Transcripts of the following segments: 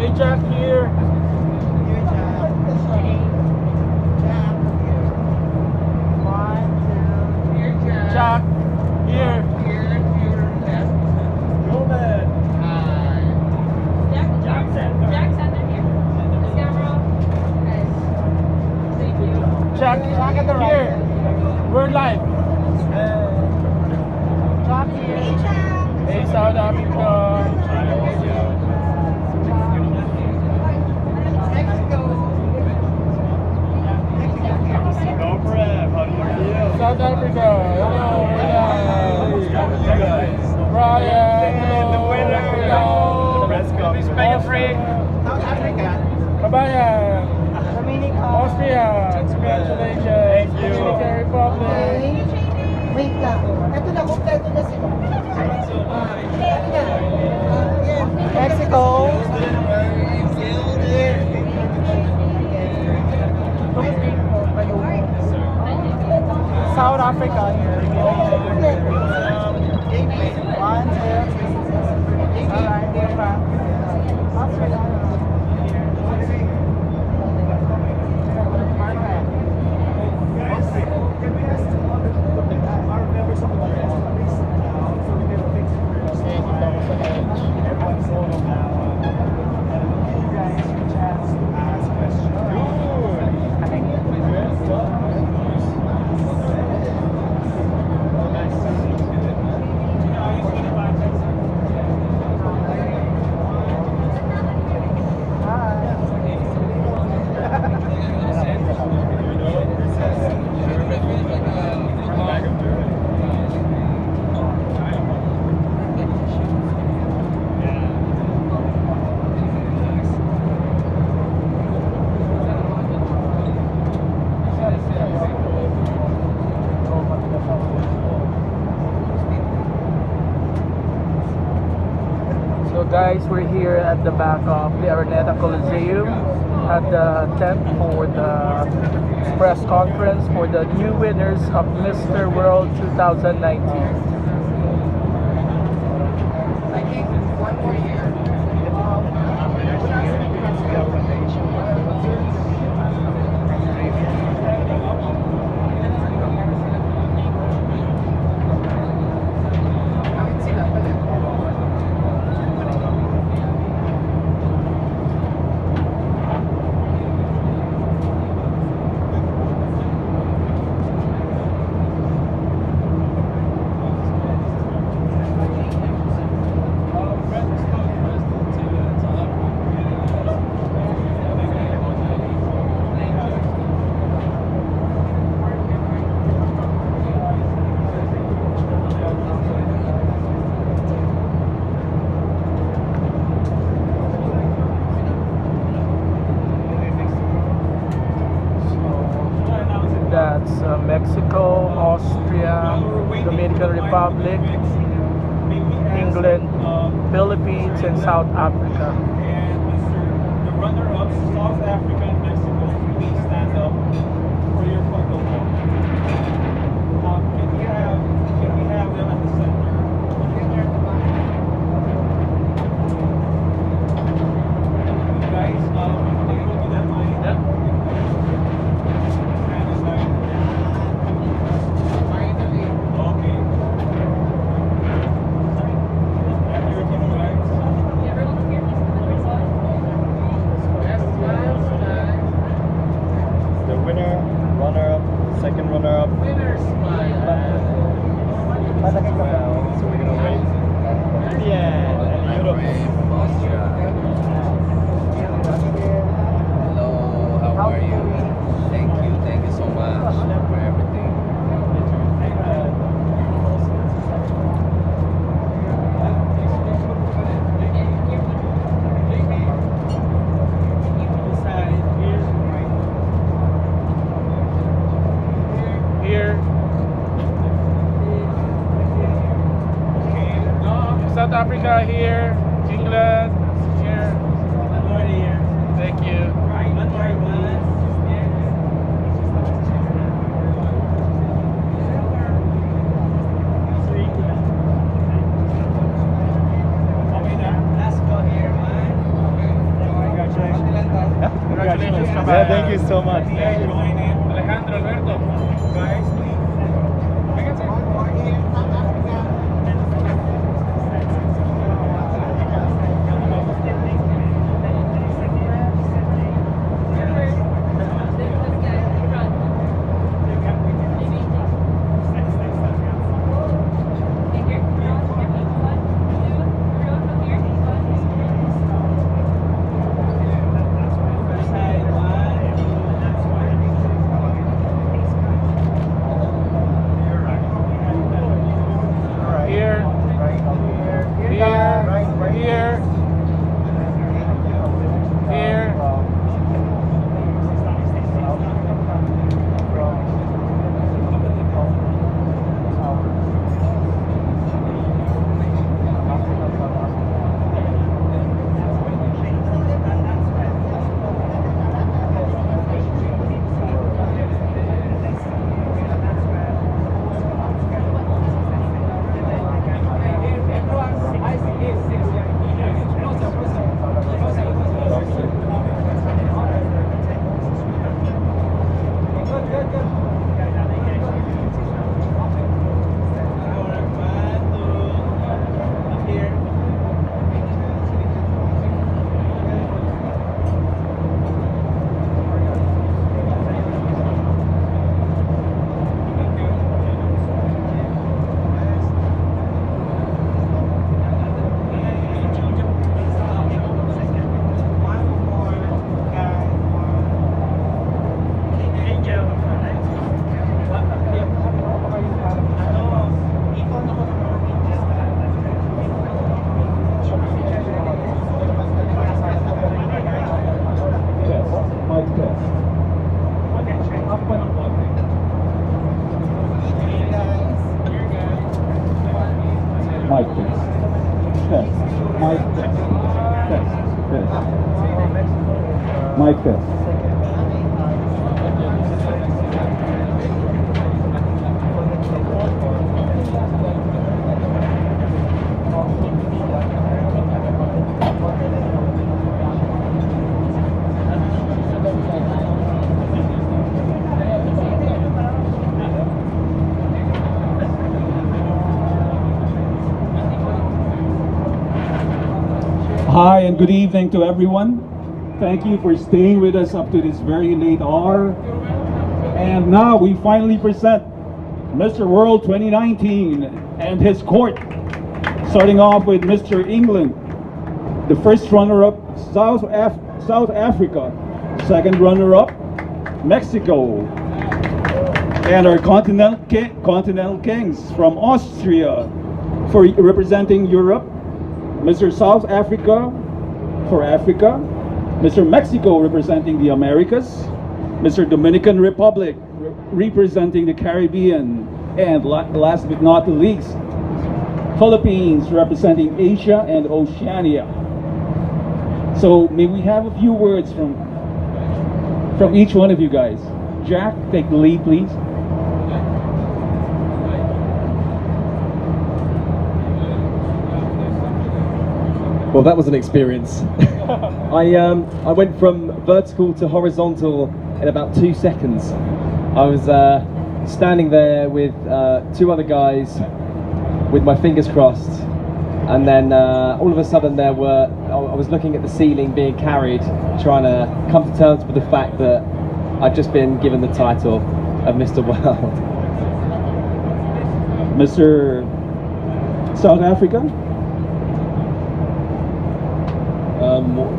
Hey, Jack here. Jack here. Go, man. Jack here. We're live. Jack here. Hey, South Africa. South Africa, hello, Brian, hello, Spain free, Kabayan, Austria, congratulations, Dominican Republic. Wait lang, ito na, kompleto na sila. Mexico. South Africa here. 1, 2. Alright, we're back. Australia. Guys, we're here at the back of the Araneta Coliseum at the tent for the press conference for the new winners of Mr. World 2019. That's Mexico, Austria, Dominican Republic, England, Philippines, and South Africa. And the runner-ups, South Africa and Mexico, please stand up for your photo. Can we have them at the center? Guys, they will be that line. Yeah. Second runner-up. Winners smile. So we're gonna wait. Yeah, and Europe. Hello, how are you? Thank you so much for everything. South Africa here, England here. Thank you. Let's go here, man. Congratulations from Yeah, thank you so much. May I join in? Alejandro, Alberto, guys, please. Here. Here. Here. Mic test. Test. Mic test. Test. Test. Mic test. Hi and good evening to everyone. Thank you for staying with us up to this very late hour. And now we finally present Mr. World 2019 and his court. Starting off with Mr. England, the first runner-up, South Africa. Second runner-up, Mexico. And our Continental Kings from Austria for representing Europe. Mr. South Africa for Africa, Mr. Mexico representing the Americas, Mr. Dominican Republic representing the Caribbean, and last but not the least, Philippines representing Asia and Oceania. So may we have a few words from each one of you guys. Jack, take the lead, please. Well, that was an experience. I went from vertical to horizontal in about 2 seconds. I was standing there with 2 other guys with my fingers crossed, and then all of a sudden I was looking at the ceiling being carried, trying to come to terms with the fact that I'd just been given the title of Mr. World. Mr. South Africa?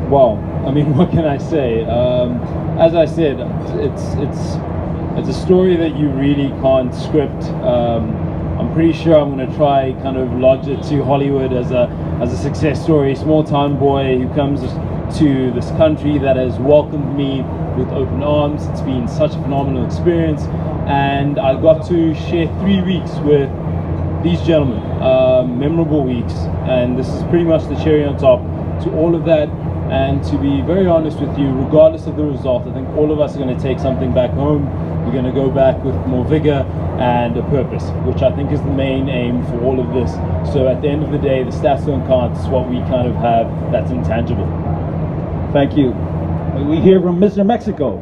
Well, I mean, what can I say? As I said, it's a story that you really can't script. I'm pretty sure I'm going to try kind of lodge it to Hollywood as a success story. Small town boy who comes to this country that has welcomed me with open arms. It's been such a phenomenal experience, and I got to share 3 weeks with these gentlemen, memorable weeks, and this is pretty much the cherry on top to all of that. And to be very honest with you, regardless of the result, I think all of us are going to take something back home. We're going to go back with more vigor and a purpose, which I think is the main aim for all of this. So at the end of the day, the stats don't count. It's what we kind of have that's intangible. Thank you. May we hear from Mr. Mexico.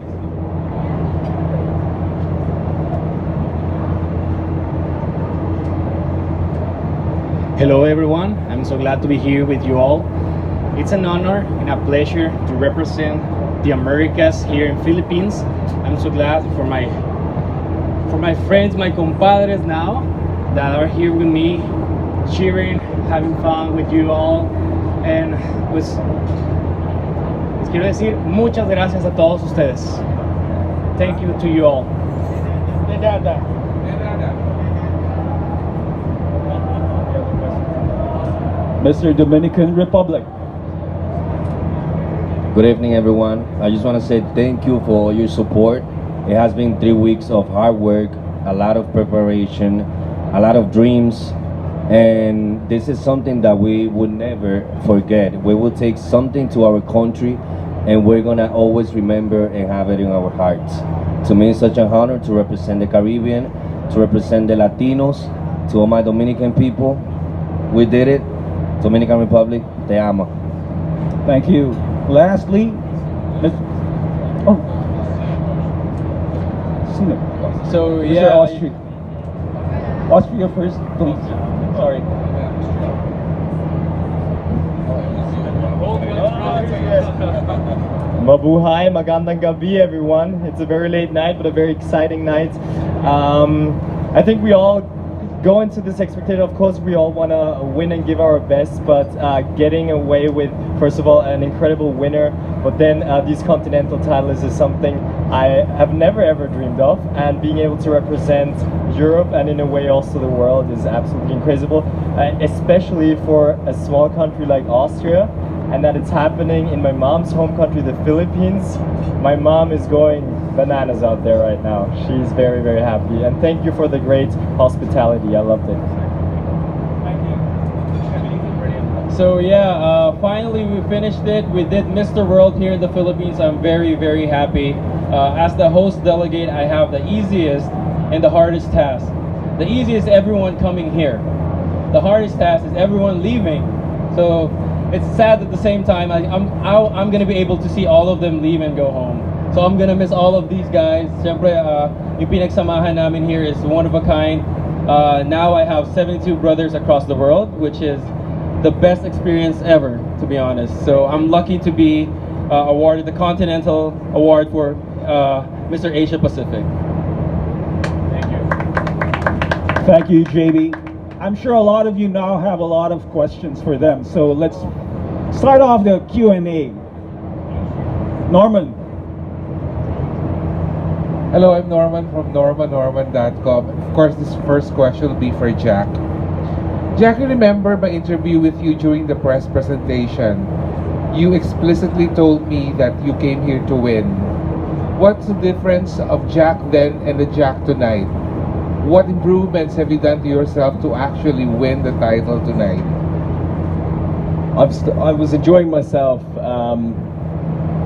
Hello everyone, I'm so glad to be here with you all. It's an honor and a pleasure to represent the Americas here in Philippines. I'm so glad for my friends, my compadres now that are here with me, cheering, having fun with you all. And pues les quiero decir muchas gracias a todos ustedes. Thank you to you all. De nada. Mr. Dominican Republic. Good evening, everyone. I just want to say thank you for all your support. It has been 3 weeks of hard work, a lot of preparation, a lot of dreams, and this is something that we would never forget. We will take something to our country, and we're gonna always remember and have it in our hearts. To me, it's such an honor to represent the Caribbean, to represent the Latinos, to all my Dominican people. We did it. Dominican Republic, te amo. Thank you. Lastly, oh, Sino? So Mr. yeah, Austria. Austria first, please. Sorry. Mabuhay, magandang gabi everyone. It's a very late night, but a very exciting night. I think we all go into this expectation. Of course, we all want to win and give our best, but getting away with, first of all, an incredible winner, but then these continental titles is something I have never ever dreamed of, and being able to represent Europe and in a way also the world is absolutely incredible, especially for a small country like Austria, and that it's happening in my mom's home country, the Philippines. My mom is going bananas out there right now. She's very, very happy. And thank you for the great hospitality. I loved it. So yeah, finally we finished it. We did Mr. World here in the Philippines. I'm very, very happy. As the host delegate, I have the easiest and the hardest task. The easiest is everyone coming here. The hardest task is everyone leaving. So it's sad at the same time. I'm gonna be able to see all of them leave and go home. So I'm gonna miss all of these guys. Siyempre, yung pinagsamahan namin here is one of a kind. Now I have 72 brothers across the world, which is the best experience ever, to be honest. So I'm lucky to be awarded the Continental Award for Mr. Asia Pacific. Thank you, JB. I'm sure a lot of you now have a lot of questions for them. So let's start off the Q&A. Norman. Hello, I'm Norman from norman.com. Of course, this first question will be for Jack. Jack, I remember my interview with you during the press presentation. You explicitly told me that you came here to win. What's the difference of Jack then and the Jack tonight? What improvements have you done to yourself to actually win the title tonight? I was enjoying myself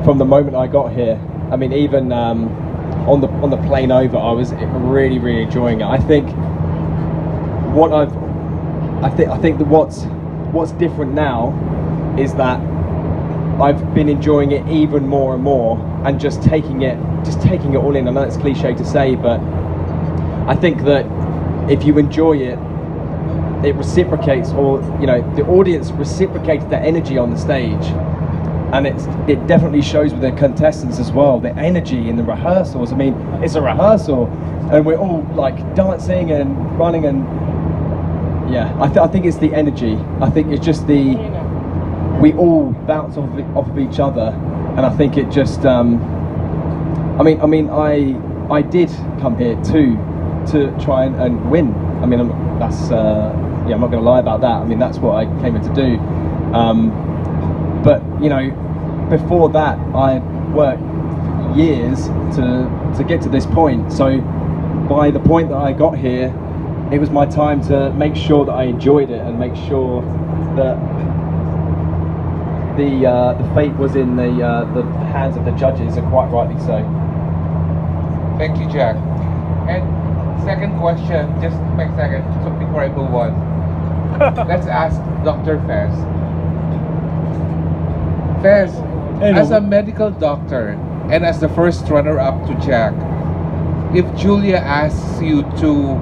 from the moment I got here. I mean, even on the plane over, I was really, really enjoying it. I think that what's different now is that I've been enjoying it even more and more, and just taking it all in. I know it's cliche to say, but I think that if you enjoy it, it reciprocates, or the audience reciprocates that energy on the stage, and it definitely shows with the contestants as well. The energy in the rehearsals. I mean, it's a rehearsal, and we're all like dancing and running, and yeah, I think it's the energy. I think it's just we all bounce off of each other, and I think it just. I did come here to try and win. I mean, I'm not going to lie about that. I mean, that's what I came here to do. But before that, I worked years to get to this point. So by the point that I got here, it was my time to make sure that I enjoyed it and make sure that the fate was in the hands of the judges, and quite rightly so. Thank you, Jack. And second question, just a second, so before I move on. Let's ask Dr. Fez. Fez, As a medical doctor and as the first runner-up to Jack, if Julia asks you to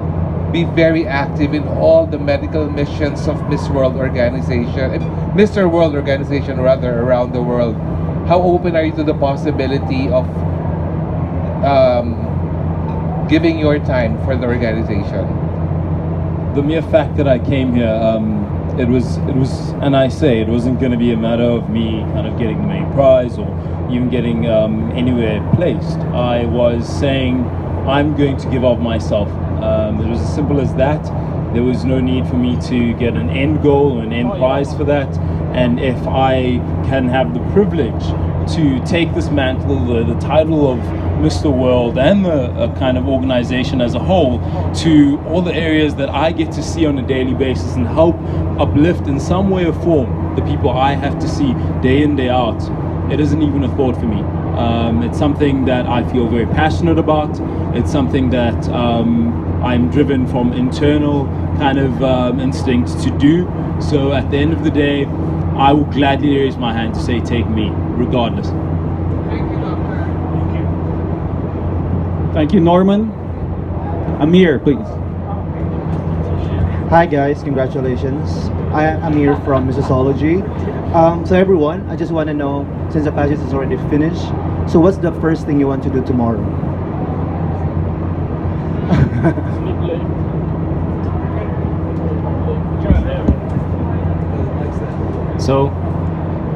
be very active in all the medical missions of Mr. World Organization rather, around the world, how open are you to the possibility of giving your time for the organization? The mere fact that I came here, it was, and I say it wasn't going to be a matter of me kind of getting the main prize or even getting anywhere placed. I was saying I'm going to give of myself. It was as simple as that. There was no need for me to get an end goal or an end prize for that. And if I can have the privilege to take this mantle, the title of Mr. World and the kind of organization as a whole, to all the areas that I get to see on a daily basis and help uplift in some way or form the people I have to see day in, day out, it isn't even a thought for me. It's something that I feel very passionate about. It's something that I'm driven from internal kind of instinct to do. So at the end of the day, I will gladly raise my hand to say, take me, regardless. Thank you, Norman. Amir, please. Hi guys, congratulations. I am Amir from Mississology. So everyone, I just want to know, since the pageant is already finished, so what's the first thing you want to do tomorrow? So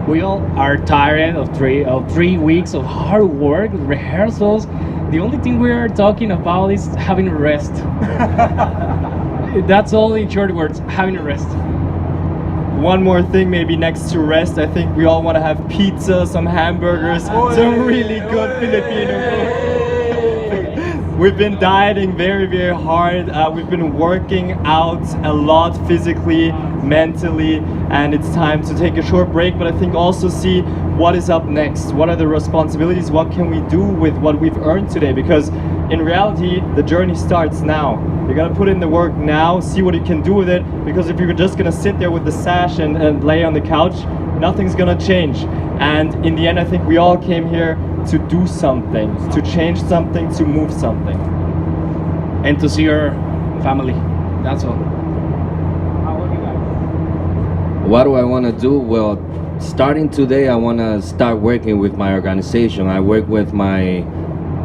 we all are tired of three weeks of hard work, rehearsals. The only thing we are talking about is having a rest. That's all in short words, having a rest. One more thing, maybe next to rest, I think we all want to have pizza, some hamburgers, some really good Filipino food. We've been dieting very, very hard. We've been working out a lot physically, mentally, and it's time to take a short break, but I think also see what is up next. What are the responsibilities? What can we do with what we've earned today? Because in reality, the journey starts now. You gotta put in the work now, see what you can do with it, because if you're just gonna sit there with the sash and lay on the couch, nothing's gonna change. And in the end, I think we all came here to do something, to change something, to move something. And to see your family, that's all. What do I want to do? Well, starting today, I want to start working with my organization. I work with my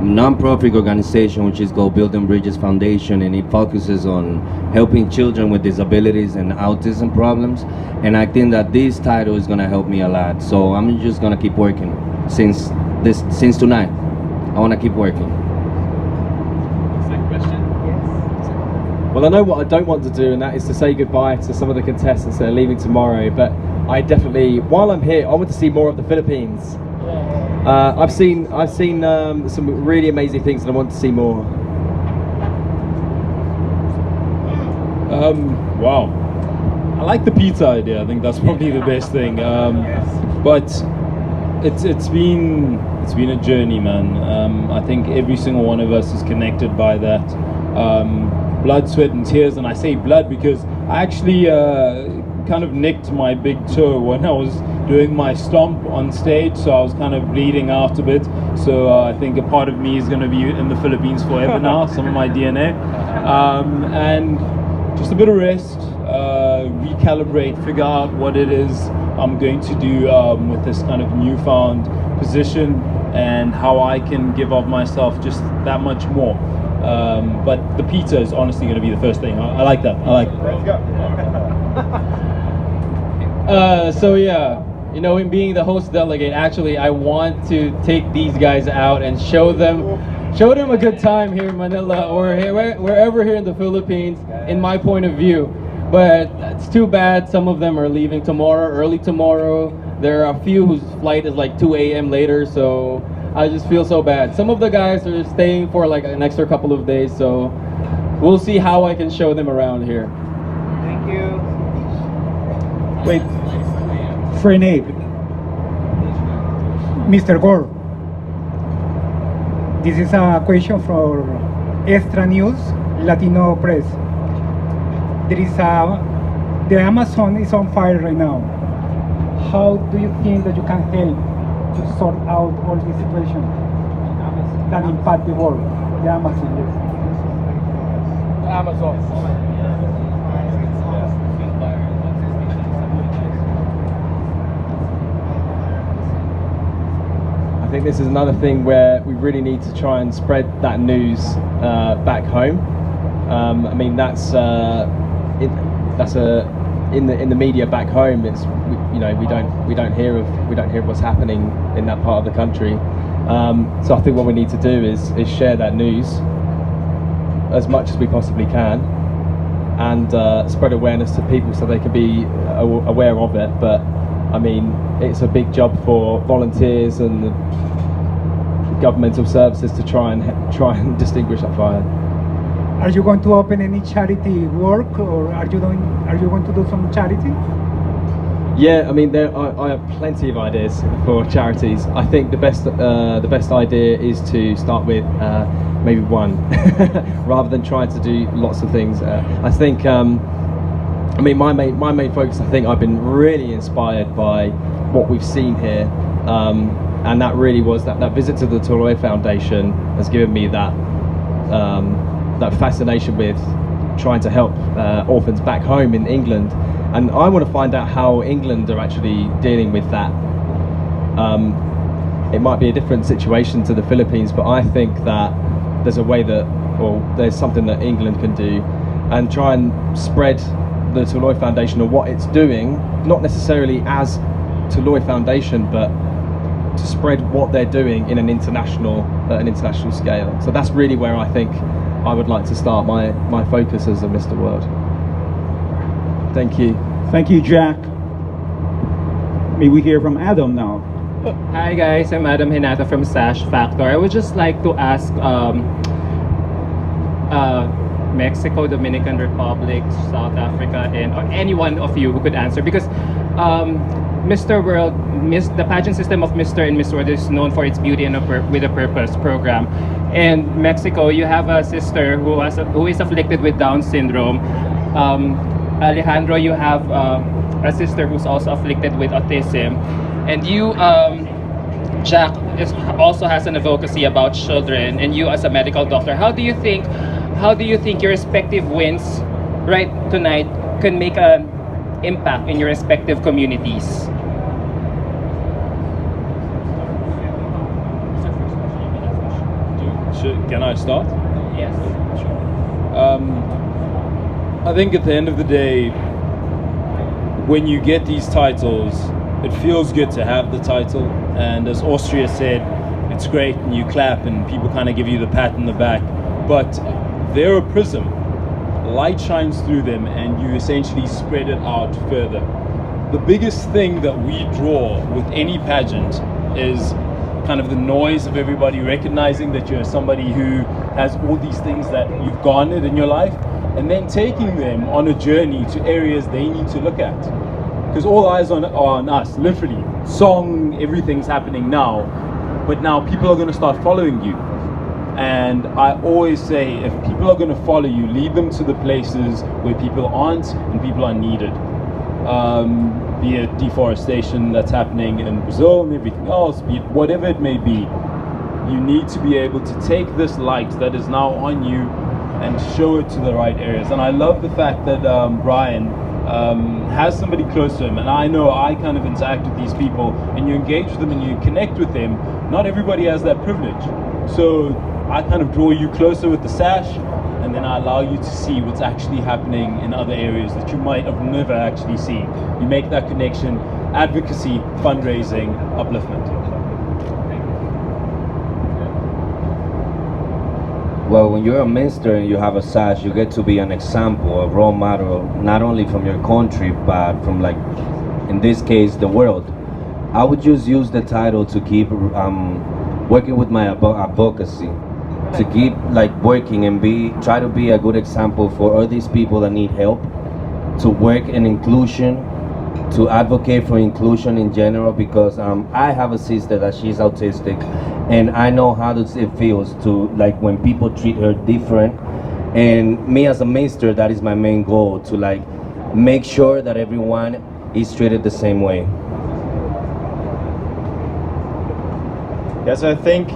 non-profit organization, which is called Building Bridges Foundation, and it focuses on helping children with disabilities and autism problems. And I think that this title is going to help me a lot. So I'm just going to keep working since tonight. I want to keep working. Well, I know what I don't want to do, and that is to say goodbye to some of the contestants that are leaving tomorrow. But I definitely, while I'm here, I want to see more of the Philippines. I've seen some really amazing things, and I want to see more. Wow, I like the pizza idea. I think that's probably the best thing. But it's been a journey, man. I think every single one of us is connected by that. Blood, sweat and tears, and I say blood because I actually kind of nicked my big toe when I was doing my stomp on stage, so I was kind of bleeding out a bit. So I think a part of me is going to be in the Philippines forever now, some of my DNA. And just a bit of rest, recalibrate, figure out what it is I'm going to do with this kind of newfound position and how I can give of myself just that much more. But the pizza is honestly going to be the first thing. I like that. I like it. So yeah, you know, in being the host delegate, actually I want to take these guys out and show them a good time here in Manila or wherever here in the Philippines, in my point of view. But it's too bad some of them are leaving tomorrow, early tomorrow. There are a few whose flight is like 2 a.m. later, so I just feel so bad. Some of the guys are staying for like an extra couple of days, so we'll see how I can show them around here. Thank you. Wait, Frenade. Mr. Gore, this is a question for Extra News, Latino Press. The Amazon is on fire right now. How do you think that you can help to sort out all this situation that impact the world, the Amazon. Amazon. I think this is another thing where we really need to try and spread that news back home. I mean, that's in the media back home. It's we don't hear of what's happening in that part of the country. So I think what we need to do is share that news as much as we possibly can, and spread awareness to people so they can be aware of it. But I mean, it's a big job for volunteers and the governmental services to try and distinguish that fire. Are you going to open any charity work, or are you going to do some charity? Yeah, I mean, I have plenty of ideas for charities. I think the best idea is to start with maybe one, rather than trying to do lots of things. I think, I mean, my main focus. I think I've been really inspired by what we've seen here, and that really was that visit to the Toloi Foundation has given me that fascination with trying to help orphans back home in England. And I want to find out how England are actually dealing with that. It might be a different situation to the Philippines, but I think that there's a way there's something that England can do, and try and spread the Toloi Foundation or what it's doing, not necessarily as Toloi Foundation, but to spread what they're doing in an international scale. So that's really where I think I would like to start my focus as a Mr. World. Thank you. Thank you, Jack. May we hear from Adam now? Hi guys, I'm Adam Hinata from Sash Factor. I would just like to ask Mexico, Dominican Republic, South Africa, and or any one of you who could answer, because Mr. World, the pageant system of Mr. and Miss World is known for its Beauty and with a Purpose program. In Mexico, you have a sister who is afflicted with Down syndrome. Alejandro, you have a sister who's also afflicted with autism, and you, Jack, also has an advocacy about children, and you as a medical doctor, how do you think your respective wins right tonight can make an impact in your respective communities? Can I start? Yes. I think at the end of the day, when you get these titles, it feels good to have the title. And as Austria said, it's great and you clap and people kind of give you the pat in the back. But they're a prism. Light shines through them and you essentially spread it out further. The biggest thing that we draw with any pageant is kind of the noise of everybody recognizing that you're somebody who has all these things that you've garnered in your life, and then taking them on a journey to areas they need to look at. Because all eyes are on us, literally. Song, everything's happening now, but now people are going to start following you. And I always say, if people are going to follow you, lead them to the places where people aren't and people are needed. Be it deforestation that's happening in Brazil and everything else, be it whatever it may be, you need to be able to take this light that is now on you and show it to the right areas. And I love the fact that Brian has somebody close to him, and I know I kind of interact with these people, and you engage with them and you connect with them. Not everybody has that privilege, so I kind of draw you closer with the sash, and then I allow you to see what's actually happening in other areas that you might have never actually seen. You make that connection: advocacy, fundraising, upliftment. Well, when you're a minister and you have a sash, you get to be an example, a role model, not only from your country, but from, like, in this case, the world. I would just use the title to keep working with my advocacy, to keep working and try to be a good example for all these people that need help, to work in inclusion, to advocate for inclusion in general, because I have a sister that she's autistic, and I know how it feels to when people treat her different. And me as a minister, that is my main goal, to make sure that everyone is treated the same way. Yeah, so I think,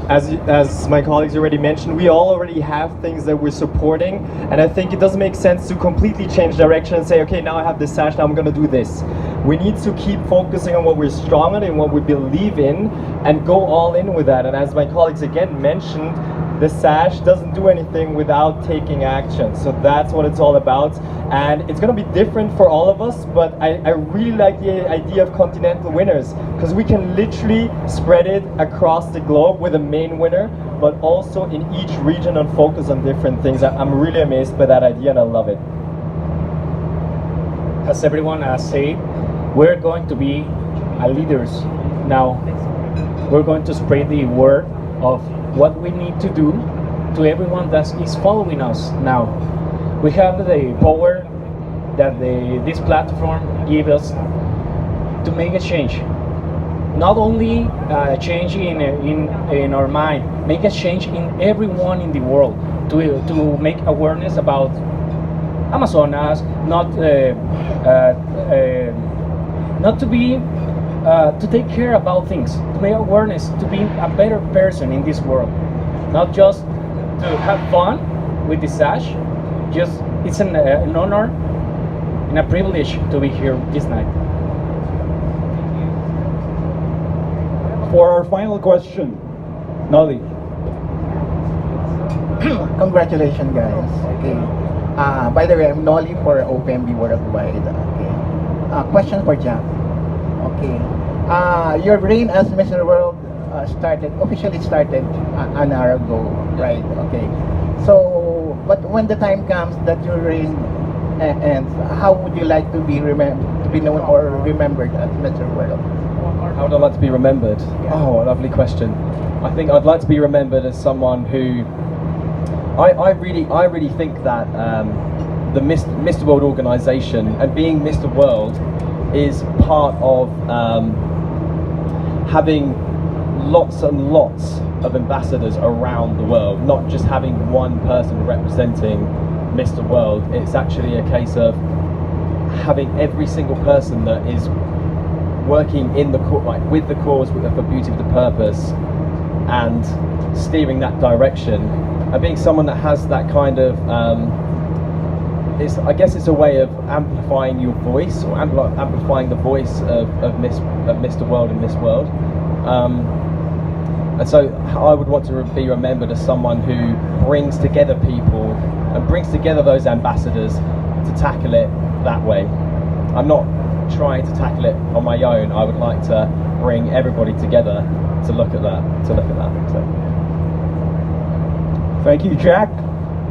as my colleagues already mentioned, we all already have things that we're supporting, and I think it doesn't make sense to completely change direction and say, okay, now I have this sash, now I'm going to do this. We need to keep focusing on what we're strong on and what we believe in, and go all in with that. And as my colleagues again mentioned, the sash doesn't do anything without taking action. So that's what it's all about. And it's going to be different for all of us, but I really like the idea of continental winners, because we can literally spread it across the globe with a main winner, but also in each region and focus on different things. I'm really amazed by that idea and I love it. As everyone has said, we're going to be leaders now. We're going to spread the word of what we need to do to everyone that is following us now. We have the power that this platform gives us to make a change. Not only a change in our mind, make a change in everyone in the world to make awareness about Amazonas, not to be to take care about things, to make awareness, to be a better person in this world, not just to have fun with the sash. Just it's an honor and a privilege to be here this night. For our final question, Nolly. Congratulations, guys. Okay. By the way, I'm Nolly for OPMB Worldwide. Okay. Question for Jack. Okay. Your reign as Mr. World officially started an hour ago, right? Okay. So, but when the time comes that your reign ends, how would you like to be known or remembered as Mr. World? How would I like to be remembered? Oh, a lovely question. I think I'd like to be remembered as someone who I really think that the Mr. World organization and being Mr. World is part of having lots and lots of ambassadors around the world, not just having one person representing Mr. World. It's actually a case of having every single person that is working in the with the cause for beauty of the purpose and steering that direction, and being someone that has that kind of I guess it's a way of amplifying your voice, or amplifying the voice of Mr. World and Miss World. And so I would want to be remembered as someone who brings together people and brings together those ambassadors to tackle it that way. I'm not trying to tackle it on my own. I would like to bring everybody together to look at that. So. Thank you, Jack.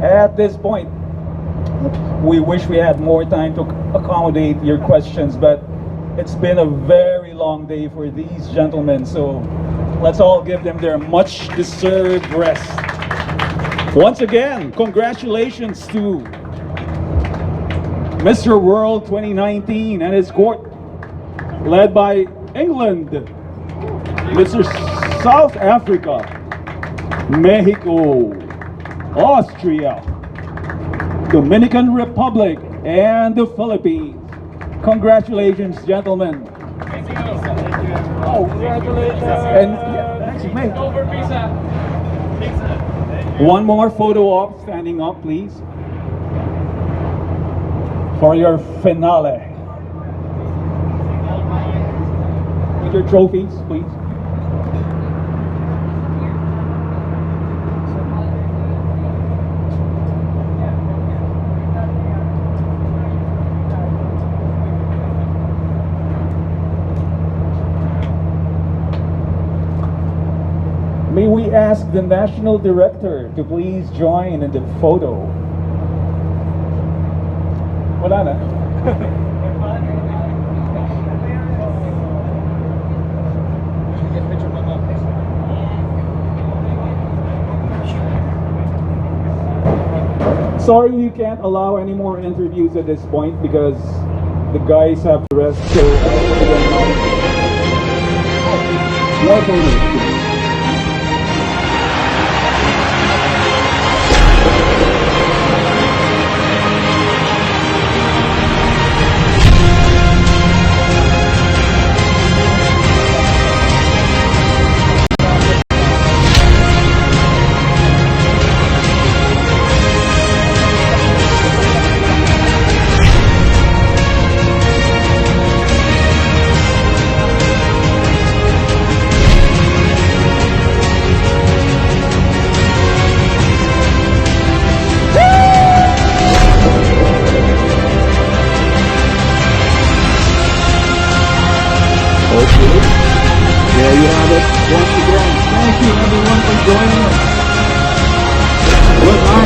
At this point, we wish we had more time to accommodate your questions, but it's been a very long day for these gentlemen, so let's all give them their much deserved rest. Once again, congratulations to Mr. World 2019 and his court, led by England, Mr. South Africa, Mexico, Austria, Dominican Republic, and the Philippines. Congratulations, gentlemen. Thank you. Oh, congratulations. And mate. One more photo op, standing up, please. For your finale. With your trophies, please. May we ask the National Director to please join in the photo. Wala na. Sorry, we can't allow any more interviews at this point because the guys have to rest. So more photos. you have it once again. Thank you everyone for joining us. Good night.